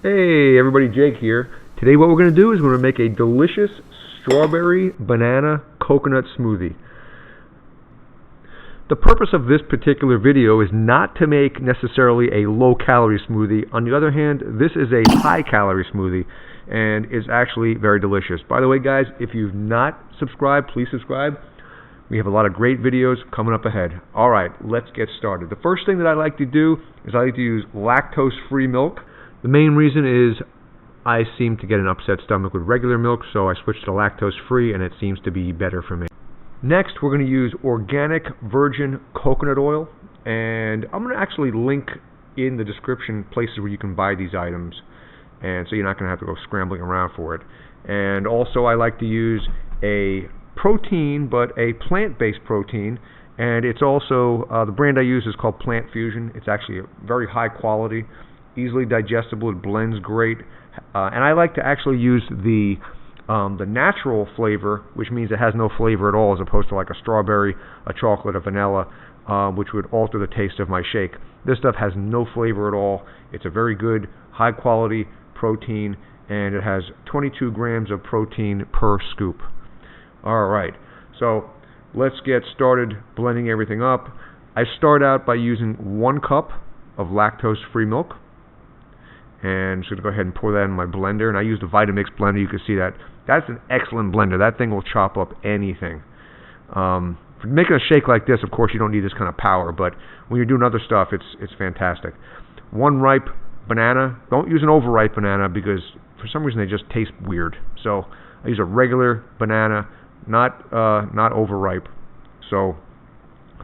Hey everybody, Jake here. Today what we're going to do is we're going to make a delicious strawberry banana coconut smoothie. The purpose of this particular video is not to make necessarily a low calorie smoothie. On the other hand, this is a high calorie smoothie and is actually very delicious. By the way guys, if you've not subscribed, please subscribe. We have a lot of great videos coming up ahead. Alright, let's get started. The first thing that I like to do is I like to use lactose-free milk. The main reason is I seem to get an upset stomach with regular milk, so I switched to lactose-free and it seems to be better for me. Next, we're going to use organic virgin coconut oil, and I'm going to actually link in the description places where you can buy these items, and so you're not going to have to go scrambling around for it. And also I like to use a protein, but a plant-based protein, and it's also, the brand I use is called Plant Fusion. It's actually very high quality, easily digestible, it blends great, and I like to actually use the natural flavor, which means it has no flavor at all, as opposed to like a strawberry, a chocolate, a vanilla, which would alter the taste of my shake. This stuff has no flavor at all. It's a very good, high quality protein, and it has 22 grams of protein per scoop. Alright, so let's get started blending everything up. I start out by using 1 cup of lactose-free milk. And I'm just going to go ahead and pour that in my blender. And I use the Vitamix blender. You can see that. That's an excellent blender. That thing will chop up anything. For making a shake like this, of course, you don't need this kind of power. But when you're doing other stuff, it's fantastic. 1 ripe banana. Don't use an overripe banana because for some reason they just taste weird. So I use a regular banana, not overripe. So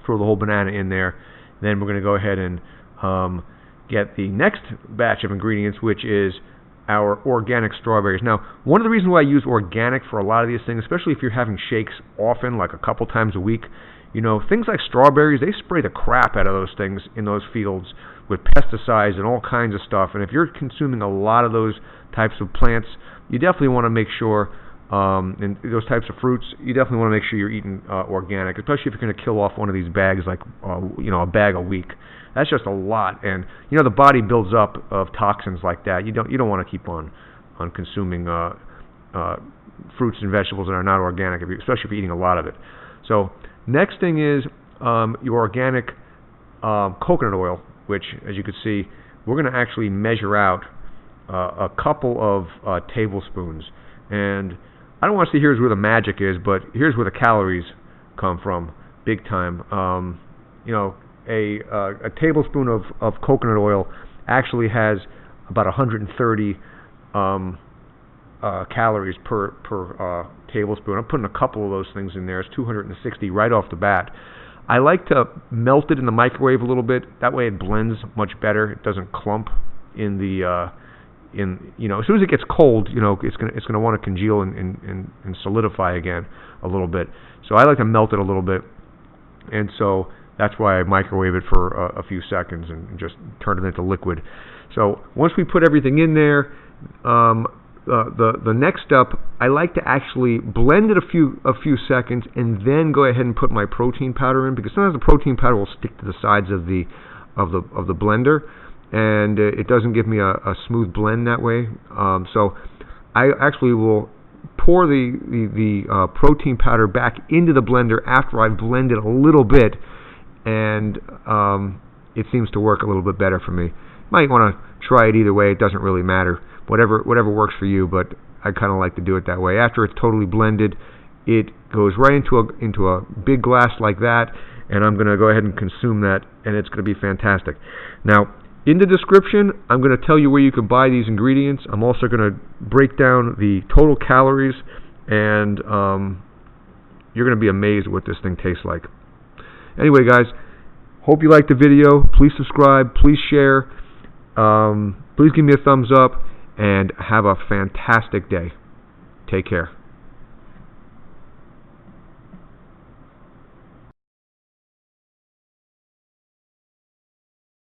throw the whole banana in there. Then we're going to go ahead and get the next batch of ingredients, which is our organic strawberries. Now, one of the reasons why I use organic for a lot of these things, especially if you're having shakes often, like a couple times a week, you know, things like strawberries, they spray the crap out of those things in those fields with pesticides and all kinds of stuff. And if you're consuming a lot of those types of plants, you definitely want to make sure, and those types of fruits, you definitely want to make sure you're eating organic, especially if you're going to kill off one of these bags, like you know, a bag a week. That's just a lot, and you know the body builds up of toxins like that. You don't want to keep on consuming fruits and vegetables that are not organic, especially if you're eating a lot of it. So next thing is your organic coconut oil, which, as you can see, we're going to actually measure out a couple of tablespoons. And I don't want to say here's where the magic is, but here's where the calories come from, big time. You know, a tablespoon of coconut oil actually has about 130 calories per tablespoon. I'm putting a couple of those things in there. It's 260 right off the bat. I like to melt it in the microwave a little bit. That way it blends much better. It doesn't clump in the you know, as soon as it gets cold, you know, it's gonna want to congeal and solidify again a little bit. So I like to melt it a little bit, and so that's why I microwave it for a few seconds and just turn it into liquid. So once we put everything in there, the next step, I like to actually blend it a few seconds and then go ahead and put my protein powder in, because sometimes the protein powder will stick to the sides of the blender, and it doesn't give me a smooth blend that way. So I actually will pour the protein powder back into the blender after I've blended a little bit, and it seems to work a little bit better for me. Might want to try it either way. It doesn't really matter. Whatever works for you, but I kind of like to do it that way. After it's totally blended, it goes right into a big glass like that, and I'm going to go ahead and consume that, and it's going to be fantastic. Now, in the description, I'm going to tell you where you can buy these ingredients. I'm also going to break down the total calories, and you're going to be amazed at what this thing tastes like. Anyway, guys, hope you liked the video. Please subscribe. Please share. Please give me a thumbs up, and have a fantastic day. Take care.